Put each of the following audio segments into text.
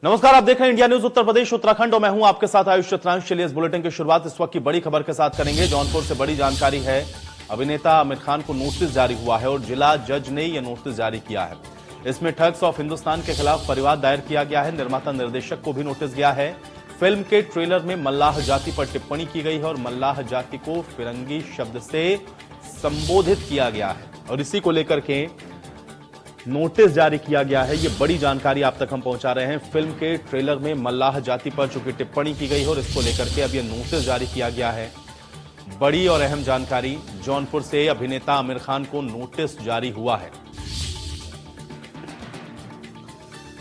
नमस्कार, आप देख रहे हैं इंडिया न्यूज उत्तर प्रदेश उत्तराखंड और मैं हूं आपके साथ आयुष चतुरांश। चलिए इस बुलेटिन की शुरुआत इस वक्त की बड़ी खबर के साथ करेंगे। जौनपुर से बड़ी जानकारी है। अभिनेता आमिर खान को नोटिस जारी हुआ है और जिला जज ने यह नोटिस जारी किया है। इसमें ठग्स ऑफ हिंदुस्तान के खिलाफ परिवाद दायर किया गया है। निर्माता निर्देशक को भी नोटिस गया है। फिल्म के ट्रेलर में मल्लाह जाति पर टिप्पणी की गई है और मल्लाह जाति को फिरंगी शब्द से संबोधित किया गया है और इसी को लेकर के नोटिस जारी किया गया है। यह बड़ी जानकारी आप तक हम पहुंचा रहे हैं। फिल्म के ट्रेलर में मल्लाह जाति पर चूंकि टिप्पणी की गई है और इसको लेकर के अब यह नोटिस जारी किया गया है। बड़ी और अहम जानकारी, जौनपुर से अभिनेता आमिर खान को नोटिस जारी हुआ है।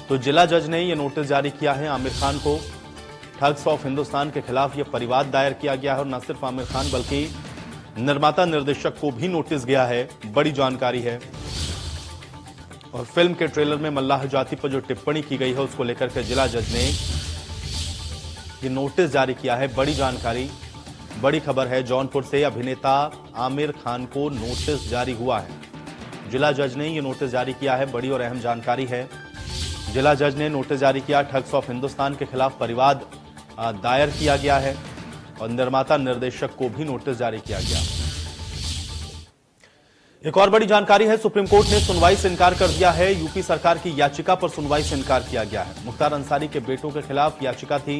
तो जिला जज ने यह नोटिस जारी किया है आमिर खान को। ठग्स ऑफ हिंदुस्तान के खिलाफ यह परिवाद दायर किया गया है और न सिर्फ आमिर खान बल्कि निर्माता निर्देशक को भी नोटिस गया है। बड़ी जानकारी है। और फिल्म के ट्रेलर में मल्लाह जाति पर जो टिप्पणी की गई है उसको लेकर के जिला जज ने ये नोटिस जारी किया है। बड़ी जानकारी, बड़ी खबर है। जौनपुर से अभिनेता आमिर खान को नोटिस जारी हुआ है। जिला जज ने ये नोटिस जारी किया है। बड़ी और अहम जानकारी है। जिला जज ने नोटिस जारी किया। ठग्स ऑफ हिंदुस्तान के खिलाफ परिवाद दायर किया गया है और निर्माता निर्देशक को भी नोटिस जारी किया गया। एक और बड़ी जानकारी है। सुप्रीम कोर्ट ने सुनवाई से इनकार कर दिया है। यूपी सरकार की याचिका पर सुनवाई से इनकार किया गया है। मुख्तार अंसारी के बेटों के खिलाफ याचिका थी।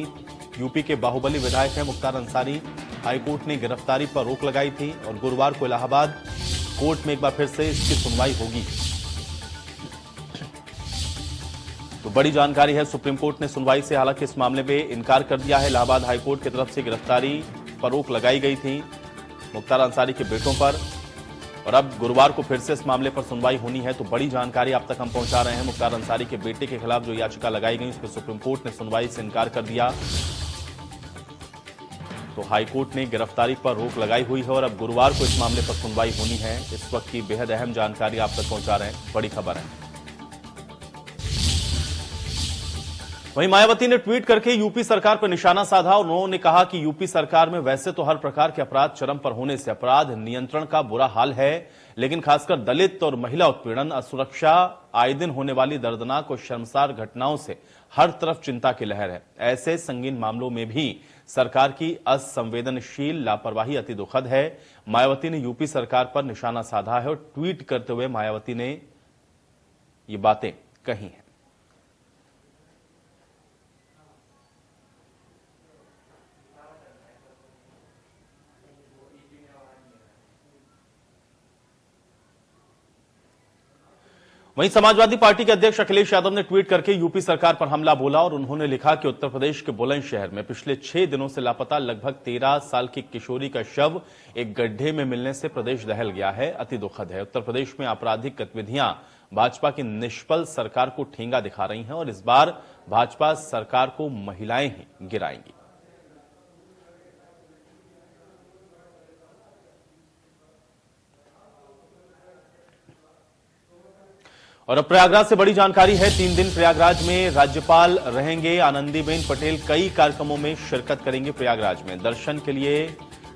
यूपी के बाहुबली विधायक हैं मुख्तार अंसारी। हाईकोर्ट ने गिरफ्तारी पर रोक लगाई थी और गुरुवार को इलाहाबाद कोर्ट में एक बार फिर से इसकी सुनवाई होगी। तो बड़ी जानकारी है। सुप्रीम कोर्ट ने सुनवाई से हालांकि इस मामले में इनकार कर दिया है। इलाहाबाद हाईकोर्ट की तरफ से गिरफ्तारी पर रोक लगाई गई थी मुख्तार अंसारी के बेटों पर और अब गुरुवार को फिर से इस मामले पर सुनवाई होनी है। तो बड़ी जानकारी आप तक हम पहुंचा रहे हैं। मुख्तार अंसारी के बेटे के खिलाफ जो याचिका लगाई गई उस पर सुप्रीम कोर्ट ने सुनवाई से इनकार कर दिया। तो हाईकोर्ट ने गिरफ्तारी पर रोक लगाई हुई है और अब गुरुवार को इस मामले पर सुनवाई होनी है। इस वक्त की बेहद अहम जानकारी आप तक पहुंचा रहे हैं। बड़ी खबर है। वहीं मायावती ने ट्वीट करके यूपी सरकार पर निशाना साधा और उन्होंने कहा कि यूपी सरकार में वैसे तो हर प्रकार के अपराध चरम पर होने से अपराध नियंत्रण का बुरा हाल है, लेकिन खासकर दलित और महिला उत्पीड़न, असुरक्षा, आए दिन होने वाली दर्दनाक और शर्मसार घटनाओं से हर तरफ चिंता की लहर है। ऐसे संगीन मामलों में भी सरकार की असंवेदनशील लापरवाही अति दुखद है। मायावती ने यूपी सरकार पर निशाना साधा है और ट्वीट करते हुए मायावती ने ये बातें कही हैं। वहीं समाजवादी पार्टी के अध्यक्ष अखिलेश यादव ने ट्वीट करके यूपी सरकार पर हमला बोला और उन्होंने लिखा कि उत्तर प्रदेश के बुलंदशहर में पिछले 6 दिनों से लापता लगभग 13 साल की किशोरी का शव एक गड्ढे में मिलने से प्रदेश दहल गया है। अति दुखद है। उत्तर प्रदेश में आपराधिक गतिविधियां भाजपा की निष्फल सरकार को ठेंगा दिखा रही हैं और इस बार भाजपा सरकार को महिलाएं ही गिराएंगी। और अब प्रयागराज से बड़ी जानकारी है। 3 दिन प्रयागराज में राज्यपाल रहेंगे। आनंदीबेन पटेल कई कार्यक्रमों में शिरकत करेंगे। प्रयागराज में दर्शन के लिए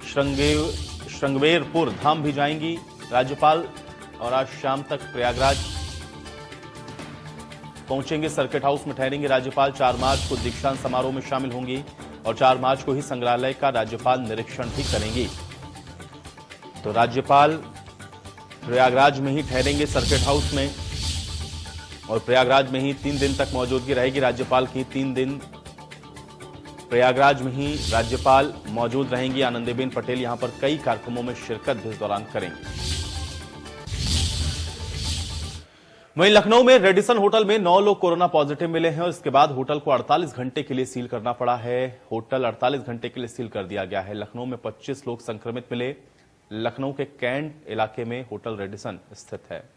श्रृंगवेरपुर धाम भी जाएंगी राज्यपाल और आज शाम तक प्रयागराज पहुंचेंगे। सर्किट हाउस में ठहरेंगे राज्यपाल। 4 मार्च को दीक्षांत समारोह में शामिल होंगी और 4 मार्च को ही संग्रहालय का राज्यपाल निरीक्षण भी करेंगी। तो राज्यपाल प्रयागराज में ही ठहरेंगे सर्किट हाउस में और प्रयागराज में ही 3 दिन तक मौजूदगी रहेगी राज्यपाल की। 3 दिन प्रयागराज में ही राज्यपाल मौजूद रहेंगी। आनंदीबेन पटेल यहां पर कई कार्यक्रमों में शिरकत भी इस दौरान करेंगे। वहीं लखनऊ में रेडिसन होटल में 9 लोग कोरोना पॉजिटिव मिले हैं और इसके बाद होटल को 48 घंटे के लिए सील करना पड़ा है। होटल 48 घंटे के लिए सील कर दिया गया है। लखनऊ में 25 लोग संक्रमित मिले। लखनऊ के कैंट इलाके में होटल रेडिसन स्थित है।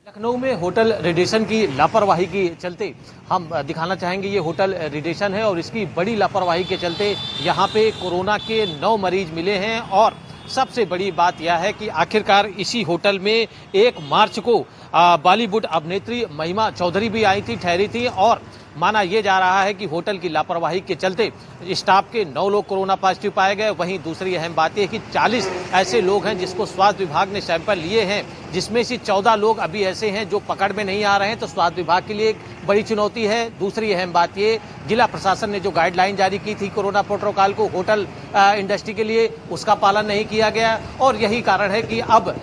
लखनऊ में होटल रेडिसन की लापरवाही के चलते हम दिखाना चाहेंगे। ये होटल रेडिसन है और इसकी बड़ी लापरवाही के चलते यहाँ पे कोरोना के 9 मरीज मिले हैं और सबसे बड़ी बात यह है कि आखिरकार इसी होटल में 1 मार्च को बॉलीवुड अभिनेत्री महिमा चौधरी भी आई थी, ठहरी थी और माना यह जा रहा है कि होटल की लापरवाही के चलते स्टाफ के 9 लोग कोरोना पॉजिटिव पाए गए। वहीं दूसरी अहम बात यह कि 40 ऐसे लोग हैं जिसको स्वास्थ्य विभाग ने सैंपल लिए हैं, जिसमें से 14 लोग अभी ऐसे हैं जो पकड़ में नहीं आ रहे हैं। तो स्वास्थ्य विभाग के लिए एक बड़ी चुनौती है। दूसरी अहम बात ये, जिला प्रशासन ने जो गाइडलाइन जारी की थी कोरोना प्रोटोकॉल को होटल इंडस्ट्री के लिए, उसका पालन नहीं किया गया और यही कारण है कि अब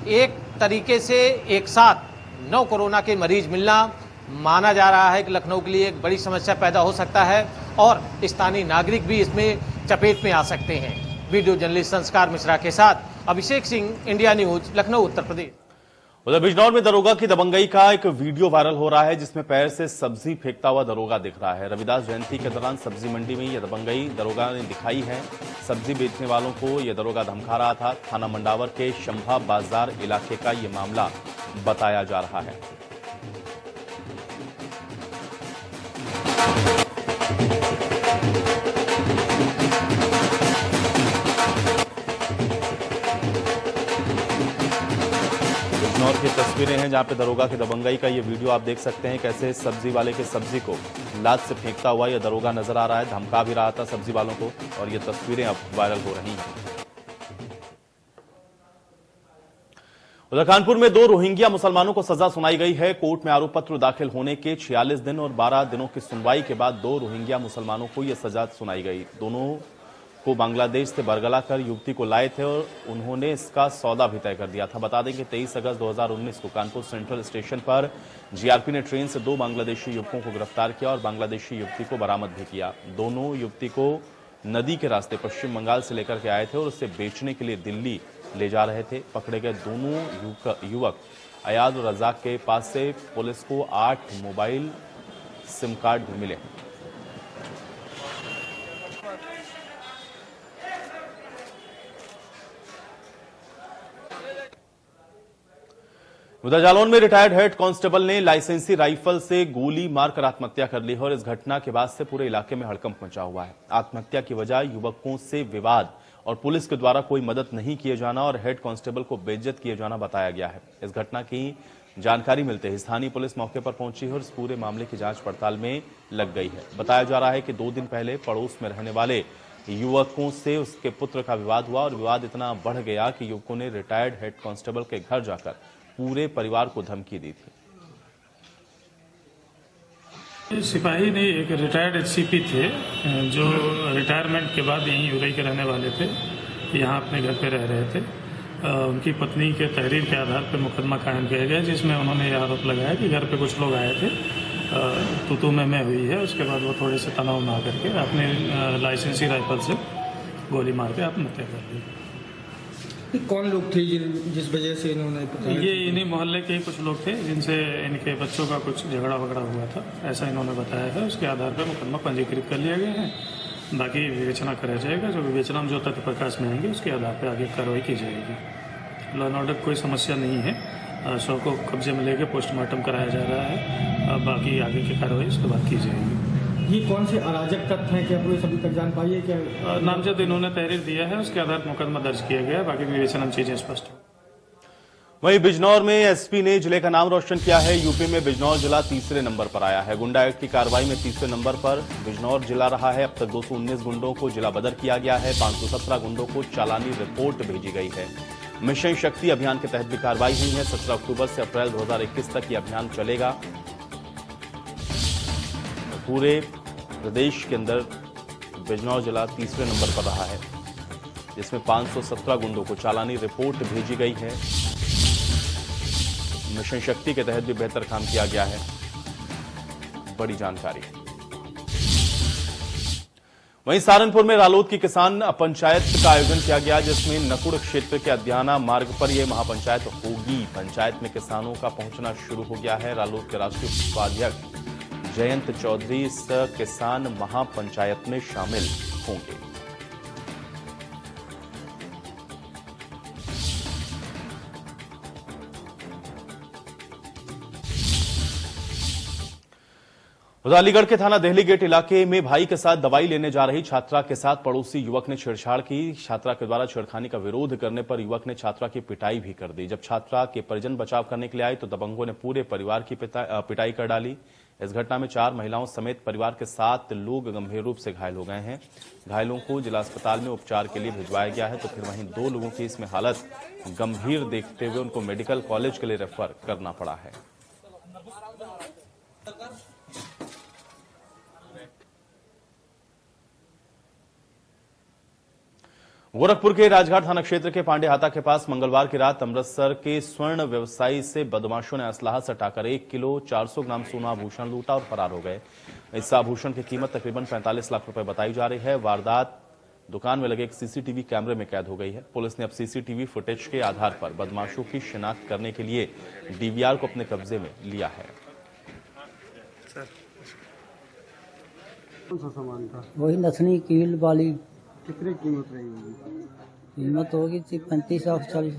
एक तरीके से एक साथ 9 कोरोना के मरीज मिलना माना जा रहा है कि लखनऊ के लिए एक बड़ी समस्या पैदा हो सकता है और स्थानीय नागरिक भी इसमें चपेट में आ सकते हैं। वीडियो जर्नलिस्ट संस्कार मिश्रा के साथ अभिषेक सिंह, इंडिया न्यूज, लखनऊ, उत्तर प्रदेश। उधर बिजनौर में दरोगा की दबंगई का एक वीडियो वायरल हो रहा है, जिसमें पैर से सब्जी फेंकता हुआ दरोगा दिख रहा है। रविदास जयंती के दौरान सब्जी मंडी में यह दबंगई दरोगा ने दिखाई है। सब्जी बेचने वालों को यह दरोगा धमका रहा था। थाना मंडावर के शंभा बाजार इलाके का यह मामला बताया जा रहा है। बिजनौर की तस्वीरें हैं जहां पे दरोगा के दबंगई का ये वीडियो आप देख सकते हैं। कैसे सब्जी वाले के सब्जी को लात से फेंकता हुआ यह दरोगा नजर आ रहा है, धमका भी रहा था सब्जी वालों को, और ये तस्वीरें अब वायरल हो रही हैं। उधर कानपुर में 2 रोहिंग्या मुसलमानों को सजा सुनाई गई है। कोर्ट में आरोप पत्र दाखिल होने के 46 दिन और 12 दिनों की सुनवाई के बाद 2 रोहिंग्या मुसलमानों को यह सजा सुनाई गई। दोनों को बांग्लादेश से बरगला कर युवती को लाए थे और उन्होंने इसका सौदा भी तय कर दिया था। बता दें कि 23 अगस्त 2019 को कानपुर सेंट्रल स्टेशन पर जीआरपी ने ट्रेन से 2 बांग्लादेशी युवकों को गिरफ्तार किया और बांग्लादेशी युवती को बरामद भी किया। दोनों युवती को नदी के रास्ते पश्चिम बंगाल से लेकर के आए थे और उसे बेचने के लिए दिल्ली ले जा रहे थे। पकड़े गए दोनों युवक अयाद और रजाक के पास से पुलिस को 8 मोबाइल सिम कार्ड भी मिले। उधर जालौन में रिटायर्ड हेड कांस्टेबल ने लाइसेंसी राइफल से गोली मारकर आत्महत्या कर ली है और इस घटना के बाद से पूरे इलाके में हड़कंप मचा हुआ है। आत्महत्या की वजह युवकों से विवाद और पुलिस के द्वारा कोई मदद नहीं किए जाना और हेड कांस्टेबल को बेइज्जत किए जाना बताया गया है। इस घटना की जानकारी मिलते ही स्थानीय पुलिस मौके पर पहुंची है और इस पूरे मामले की जांच पड़ताल में लग गई है। बताया जा रहा है कि 2 दिन पहले पड़ोस में रहने वाले युवकों से उसके पुत्र का विवाद हुआ और विवाद इतना बढ़ गया कि युवकों ने रिटायर्ड हेड कांस्टेबल के घर जाकर पूरे परिवार को धमकी दी थी। सिपाही नहीं, एक रिटायर्ड एचसीपी थे जो रिटायरमेंट के बाद यहीं यूरई के रहने वाले थे, यहाँ अपने घर पे रह रहे थे। उनकी पत्नी के तहरीर के आधार पर मुकदमा कायम किया गया, जिसमें उन्होंने ये आरोप लगाया कि घर पे कुछ लोग आए थे, तू में हुई है। उसके बाद वो थोड़े से तनाव में आकर के अपने लाइसेंसी राइफल से गोली मार के आत्महत्या कर दी। कौन लोग थे जिस वजह से इन्होंने? ये इन्हीं मोहल्ले के ही कुछ लोग थे जिनसे इनके बच्चों का कुछ झगड़ा वगड़ा हुआ था, ऐसा इन्होंने बताया है। उसके आधार पर मुकदमा पंजीकृत कर लिया गया है। बाकी विवेचना करा जाएगा, जो विवेचना में जो तथ्य प्रकाश में आएंगे उसके आधार पर आगे कार्रवाई की जाएगी। लॉ एंड ऑर्डर कोई समस्या नहीं है। शव को कब्जे में लेकर पोस्टमार्टम कराया जा रहा है। बाकी आगे की कार्रवाई उसके बाद की जाएगी। ये कौन से अराजक तत्व हैं, क्या पुलिस अभी तक जान पाई है? क्या नामजद इन्होंने तहरीर दिया है, उसके आधार पर मुकदमा दर्ज किया गया। बाकी विवेचना में चीजें स्पष्ट है। वहीं बिजनौर में एसपी ने जिले का नाम रोशन किया है। यूपी में बिजनौर जिला तीसरे नंबर पर आया है। गुंडा एक्ट की कार्रवाई में तीसरे नंबर पर बिजनौर जिला रहा है। अब तक 219 गुंडों को जिला बदर किया गया है। 517 गुंडों को चालानी रिपोर्ट भेजी गई है। मिशन शक्ति अभियान के तहत भी कार्रवाई हुई है। 17 अक्टूबर से अप्रैल 2021 तक ये अभियान चलेगा। पूरे प्रदेश के अंदर बिजनौर जिला तीसरे नंबर पर रहा है, जिसमें 517 गुंडों को चालानी रिपोर्ट भेजी गई है। मिशन शक्ति के तहत भी बेहतर काम किया गया है। बड़ी जानकारी। वहीं सहारनपुर में रालोद की किसान पंचायत का आयोजन किया गया, जिसमें नकुड़ क्षेत्र के अध्याना मार्ग पर यह महापंचायत होगी। पंचायत में किसानों का पहुंचना शुरू हो गया है। रालोद के राष्ट्रीय उपाध्यक्ष जयंत चौधरी इस किसान महापंचायत में शामिल होंगे। उधर अलीगढ़ के थाना देहली गेट इलाके में भाई के साथ दवाई लेने जा रही छात्रा के साथ पड़ोसी युवक ने छेड़छाड़ की। छात्रा के द्वारा छेड़खानी का विरोध करने पर युवक ने छात्रा की पिटाई भी कर दी। जब छात्रा के परिजन बचाव करने के लिए आए तो दबंगों ने पूरे परिवार की पिटाई कर डाली। इस घटना में 4 महिलाओं समेत परिवार के 7 लोग गंभीर रूप से घायल हो गए हैं। घायलों को जिला अस्पताल में उपचार के लिए भिजवाया गया है, तो फिर वहीं 2 लोगों की इसमें हालत गंभीर देखते हुए उनको मेडिकल कॉलेज के लिए रेफर करना पड़ा है। गोरखपुर के राजघाट थाना क्षेत्र के पांडेहाता के पास मंगलवार की रात अमृतसर के स्वर्ण व्यवसायी से बदमाशों ने असलाहा सटाकर 1 किलो 400 ग्राम सोना आभूषण लूटा और फरार हो गए। इस आभूषण की कीमत तकरीबन 45 लाख रुपए बताई जा रही है। वारदात दुकान में लगे एक सीसीटीवी कैमरे में कैद हो गई है। पुलिस ने अब सीसीटीवी फुटेज के आधार पर बदमाशों की शिनाख्त करने के लिए डीवीआर को अपने कब्जे में लिया है। कौन सा सामान था? वही नथनी कील वाली। कितनी कीमत रही होगी? कीमत होगी 35 लाख 40।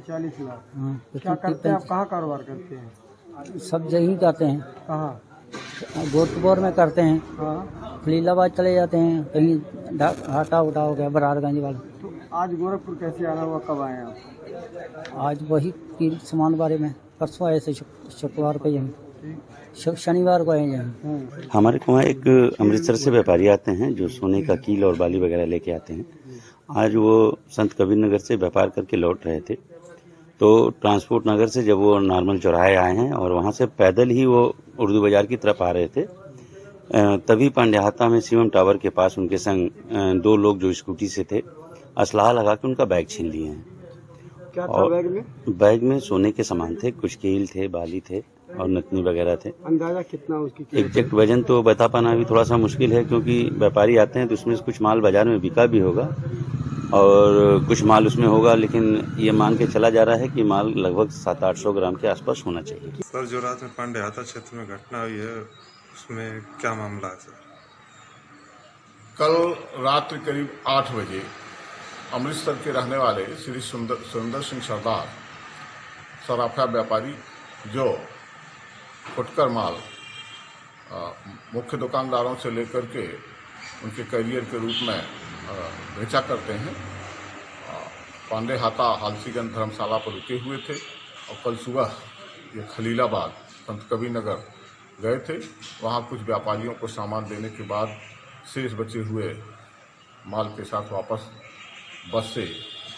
40 लाख। हाँ, क्या करते हैं आप? कहाँ कारोबार करते हैं? सब जगह करते हैं। कहाँ? गोरखपुर में करते हैं। हाँ। खलीलाबाद चले जाते हैं, कहीं हाटा उठा हो गया बरारगंज वाला। तो आज गोरखपुर कैसे आना हुआ? कब आए आप? आज वही कील सामान बारे में परसों आए थे, शुक्रवार को यहीं, शनिवार को आए यहाँ। हमारे को वहाँ एक अमृतसर से व्यापारी आते हैं जो सोने का कील और बाली वगैरह लेके आते हैं। आज वो संत कबीर नगर से व्यापार करके लौट रहे थे, तो ट्रांसपोर्ट नगर से जब वो नॉर्मल चौराहे आए हैं और वहाँ से पैदल ही वो उर्दू बाजार की तरफ आ रहे थे, तभी पांडेहाता में शिवम टावर के पास उनके संग 2 लोग जो स्कूटी से थे असलाहा लगा के उनका बैग छीन लिए हैं। क्या था बैग में? बैग में सोने के सामान थे, कुछ कील थे, बाली थे और नथनी वगैरह थे। अंदाजा कितना उसकी? एग्जैक्ट वजन तो बता पाना भी थोड़ा सा मुश्किल है, क्योंकि व्यापारी आते हैं तो उसमें से कुछ माल बाजार में बिका भी होगा और कुछ माल उसमें होगा, लेकिन ये मान के चला जा रहा है कि माल लगभग 700-800 ग्राम के आसपास होना चाहिए। सर, जो रात में पांडेहाता क्षेत्र में घटना हुई है उसमें क्या मामला है सर? कल रात्रि करीब 8 बजे अमृतसर के रहने वाले श्री सुंदर सिंह सरदार सराफा व्यापारी जो फुटकर माल मुख्य दुकानदारों से लेकर के उनके करियर के रूप में बेचा करते हैं, पांडेहाता हालसीगंज धर्मशाला पर रुके हुए थे और कल सुबह ये खलीलाबाद संत कबीर नगर गए थे। वहाँ कुछ व्यापारियों को सामान देने के बाद शेष बचे हुए माल के साथ वापस बस से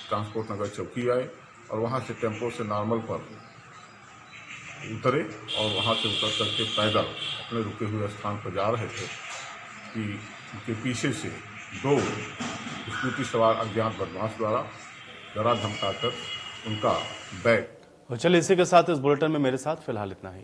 ट्रांसपोर्ट नगर चौकी आए और वहाँ से टेम्पो से नॉर्मल पर उतरे और वहाँ से उतर करके पैदल अपने रुके हुए स्थान पर जा रहे थे कि उनके पीछे से 2 स्कूटी सवार अज्ञात बदमाश द्वारा डरा धमकाकर उनका बैग। चलिए इसी के साथ इस बुलेटिन में मेरे साथ फिलहाल इतना ही।